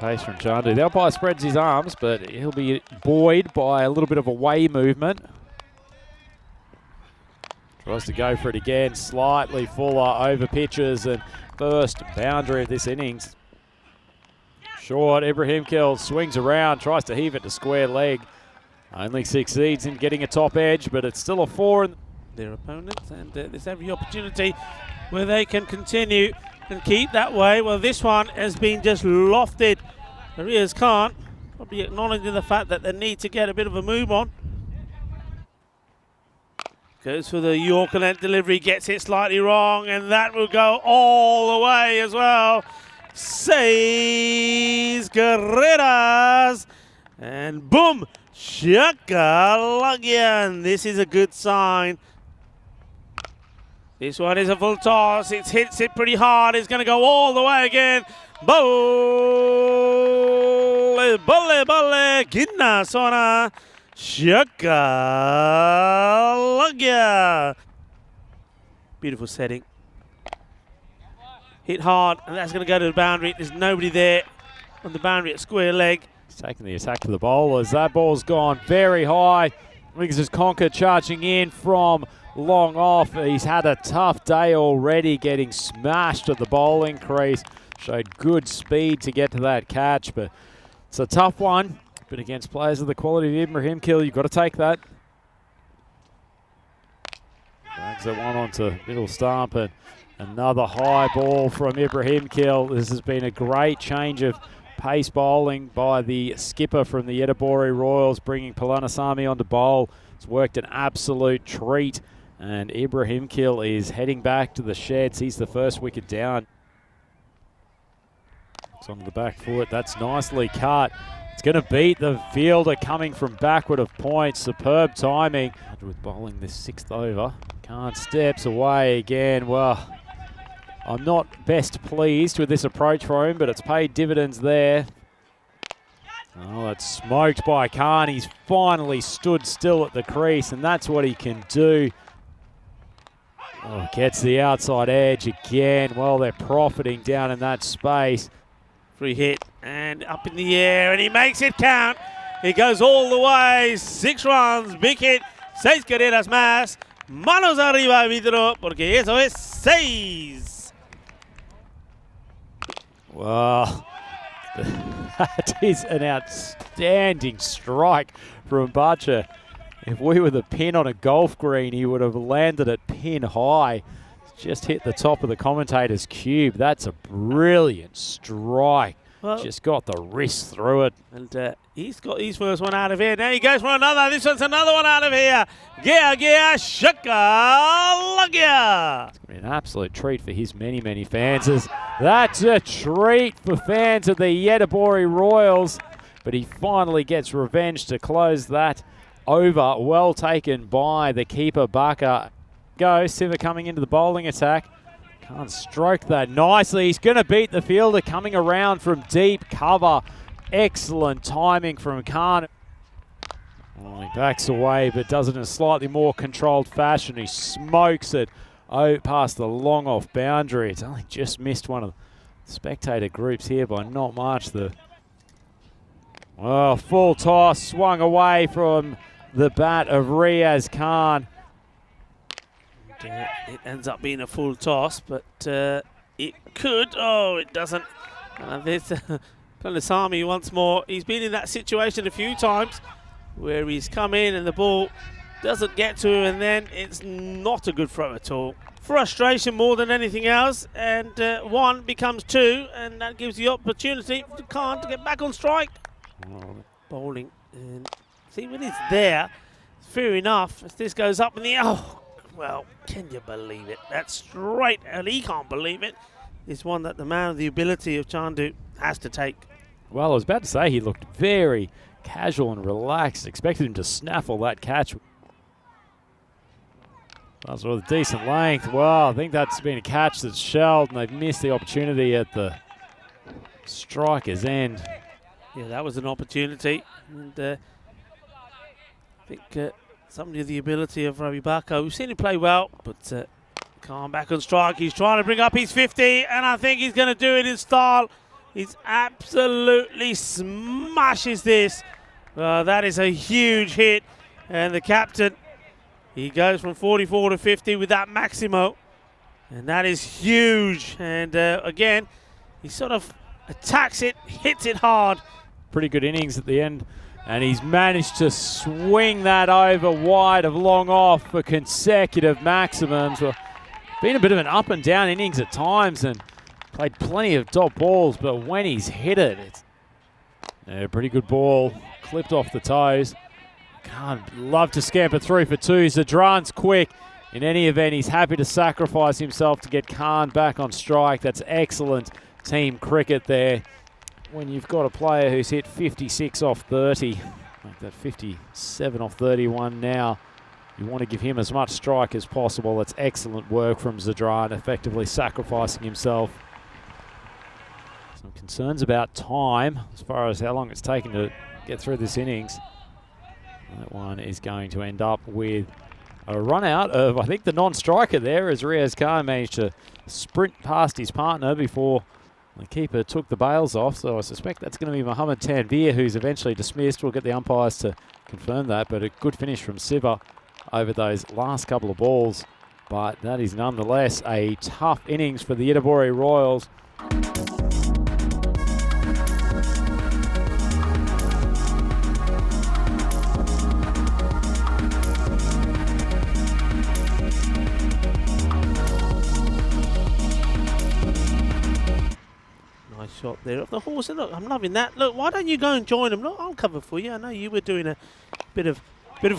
pace from Chandu. The umpire spreads his arms, but he'll be buoyed by a little bit of away movement. Tries to go for it again, slightly fuller over pitches, and first boundary of this innings. Short, Ibrahim Kill swings around, tries to heave it to square leg. Only succeeds in getting a top edge, but it's still a 4 in their opponents, and there's every opportunity where they can continue and keep that way. Well, this one has been just lofted. Arias can't, probably acknowledging the fact that they need to get a bit of a move on. Goes for the Yorker length delivery, gets it slightly wrong, and that will go all the way as well. Says Carreras, and boom, Shakalagyan. This is a good sign. This one is a full toss. It hits it pretty hard. It's going to go all the way again. Bolle, bolle, bolle, ginna sona, Shakalagya. Beautiful setting. Hit hard, and that's going to go to the boundary. There's nobody there on the boundary at square leg. He's taking the attack to the bowlers. That ball's gone very high. Wings has conquered, charging in from long off. He's had a tough day already, getting smashed at the bowling crease. Showed good speed to get to that catch, but it's a tough one. But against players of the quality of Ibrahim Kill, you've got to take that. Drags that one onto middle stump, and another high ball from Ibrahim Kill. This has been a great change of pace bowling by the skipper from the Yeddabori Royals, bringing Palanisamy on to bowl. It's worked an absolute treat, and Ibrahim Kill is heading back to the sheds. He's the first wicket down. It's on the back foot. That's nicely cut. It's going to beat the fielder coming from backward of points. Superb timing. With bowling this 6th over. Khan steps away again. Well, I'm not best pleased with this approach for him, but it's paid dividends there. Oh, that's smoked by Khan. He's finally stood still at the crease, and that's what he can do. Oh, gets the outside edge again. Well, they're profiting down in that space. Free hit, and up in the air, and he makes it count. He goes all the way. 6 runs, big hit. 6 carreras más. Manos arriba, Vidro, porque eso es 6. Well, that is an outstanding strike from Butcher. If we were the pin on a golf green, he would have landed it pin high. Just hit the top of the commentator's cube. That's a brilliant strike. Well, just got the wrist through it. And he's got his first one out of here. Now he goes for another. This one's another one out of here. Gia, Shakalagya. It's going to be an absolute treat for his many, many fans. That's a treat for fans of the Yeddabori Royals. But he finally gets revenge to close that over. Well taken by the keeper, Baka. Go, Siva coming into the bowling attack. Can't stroke that nicely. He's going to beat the fielder coming around from deep cover. Excellent timing from Khan. Oh, he backs away, but does it in a slightly more controlled fashion. He smokes it past the long off boundary. It's only just missed one of the spectator groups here by not much. Well, full toss, swung away from the bat of Riaz Khan. It ends up being a full toss, but it could. Oh, it doesn't. There's Palanisamy once more. He's been in that situation a few times where he's come in and the ball doesn't get to him, and then it's not a good throw at all. Frustration more than anything else, and 1 becomes 2, and that gives the opportunity for Khan to get back on strike. Oh, bowling. And see, when he's there, fair enough. If this goes up in the air, oh, well, can you believe it? That straight, and he can't believe it, is one that the man of the ability of Chandu has to take. Well, I was about to say he looked very casual and relaxed. Expected him to snaffle that catch. That's with a decent length. Well, I think that's been a catch that's shelled, and they've missed the opportunity at the striker's end. Yeah, that was an opportunity. And I think somebody of the ability of Ravi Baka. We've seen him play well, but Khan back on strike. He's trying to bring up his 50, and I think he's going to do it in style. He's absolutely smashes this. That is a huge hit. And the captain, he goes from 44 to 50 with that Maximo. And that is huge. And again, he sort of attacks it, hits it hard. Pretty good innings at the end. And he's managed to swing that over wide of long off for consecutive maximums. Well, been a bit of an up and down innings at times and played plenty of top balls, but when he's hit it, it's a pretty good ball. Clipped off the toes. Can't love to scamper through for two. Zadran's quick. In any event, he's happy to sacrifice himself to get Khan back on strike. That's excellent team cricket there. When you've got a player who's hit 56 off 30, like that 57 off 31 now, you want to give him as much strike as possible. That's excellent work from Zadran, effectively sacrificing himself. Some concerns about time as far as how long it's taken to get through this innings. That one is going to end up with a run out of, I think, the non-striker there, as Riaz Khan managed to sprint past his partner before the keeper took the bails off. So I suspect that's going to be Mohammad Tanvir, who's eventually dismissed. We'll get the umpires to confirm that, but a good finish from Siva over those last couple of balls. But that is nonetheless a tough innings for the Yedabori Royals. Shot there off the horse. And look, I'm loving that. Look, why don't you go and join them? Look, I'll cover for you. I know you were doing a bit of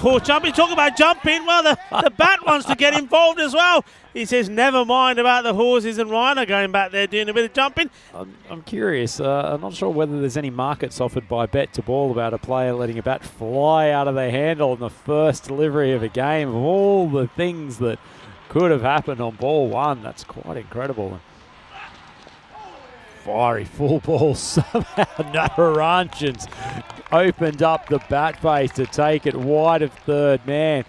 horse jumping. Talk about jumping. Well, the bat wants to get involved as well. He says, never mind about the horses, and Rhino going back there doing a bit of jumping. I'm curious. I'm not sure whether there's any markets offered by Bet to Ball about a player letting a bat fly out of their handle in the first delivery of a game. Of all the things that could have happened on ball one, that's quite incredible. Fiery full ball, somehow Nararanjan's opened up the bat face to take it wide of third man.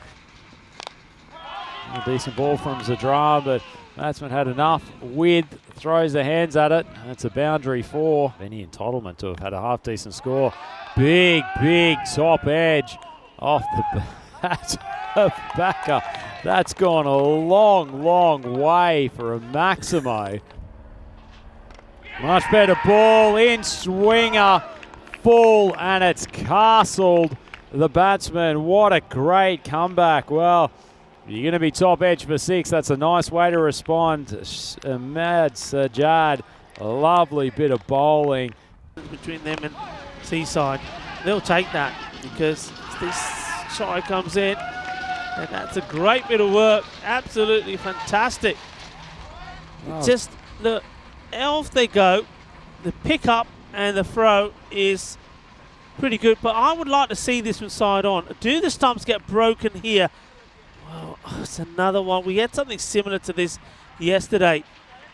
A decent ball from Zadran, but batsman had enough width, throws the hands at it. That's a boundary for any entitlement to have had a half-decent score. Big top edge off the bat of Backer. That's gone a long way for a Maximo. Much better ball, in swinger, full, and it's castled the batsman. What a great comeback. Well, you're going to be top edge for six. That's a nice way to respond. Ahmad Sajjad, a lovely bit of bowling. Between them and Seaside, they'll take that because this try comes in, and that's a great bit of work. Absolutely fantastic. Oh. Just look. Off they go. The pick-up and the throw is pretty good, but I would like to see this from side on. Do the stumps get broken here? Well, it's another one. We had something similar to this yesterday.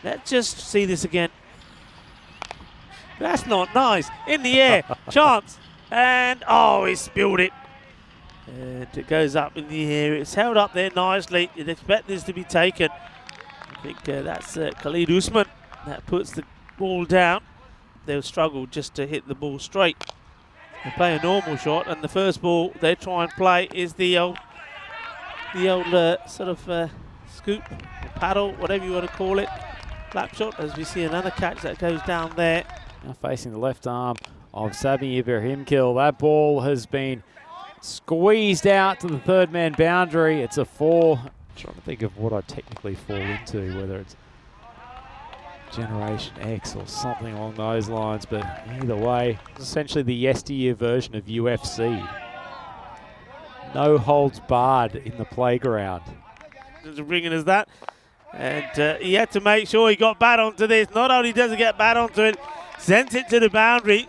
Let's just see this again. That's not nice. In the air. Chance. And, oh, he spilled it. And it goes up in the air. It's held up there nicely. You'd expect this to be taken. I think that's Khalid Usman. That puts the ball down. They'll struggle just to hit the ball straight. They play a normal shot, and the first ball they try and play is the old sort of scoop, or paddle, whatever you want to call it. Flap shot, as we see another catch that goes down there. Now facing the left arm of Sami Ibrahimkil. That ball has been squeezed out to the third man boundary. It's a 4. I'm trying to think of what I technically fall into, whether it's Generation X or something along those lines, but either way, it's essentially the yesteryear version of UFC. No holds barred in the playground. As ringing as that, and he had to make sure he got bat onto this. Not only does he get bat onto it, sends it to the boundary.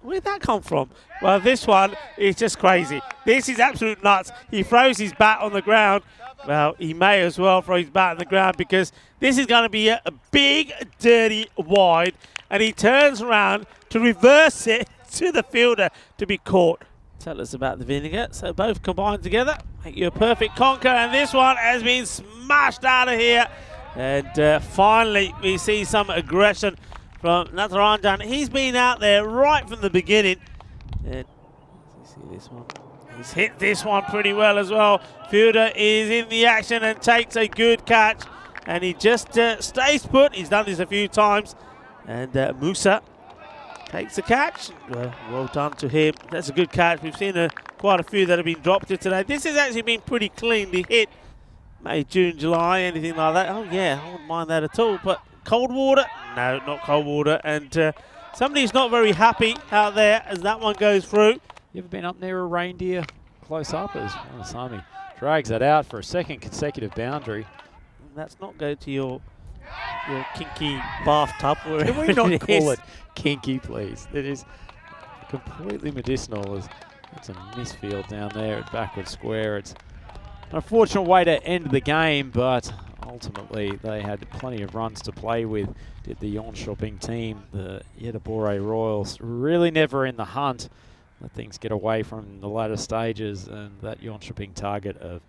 Where'd that come from? Well, this one is just crazy. This is absolute nuts. He throws his bat on the ground. Well, he may as well throw his bat on the ground because this is going to be a big, dirty wide. And he turns around to reverse it to the fielder to be caught. Tell us about the vinegar. So both combined together make you a perfect conker. And this one has been smashed out of here. And finally, we see some aggression from Natharanjan. He's been out there right from the beginning. And let's see this one. He's hit this one pretty well as well. Fielder is in the action and takes a good catch. And he just stays put. He's done this a few times. And Musa takes the catch. Well done to him. That's a good catch. We've seen quite a few that have been dropped here today. This has actually been pretty cleanly hit. May, June, July, anything like that. Oh yeah, I wouldn't mind that at all. But cold water? No, not cold water. And somebody's not very happy out there as that one goes through. You ever been up near a reindeer close up? As Sami drags that out for a second consecutive boundary. Let's not go to your kinky bathtub. Can we not call it kinky, please? It is completely medicinal. It's a misfield down there at backward square. It's an unfortunate way to end the game, but ultimately they had plenty of runs to play with. Did the Jönköping team, the Göteborg Royals, really never in the hunt. Let things get away from the latter stages, and that Jönköping target of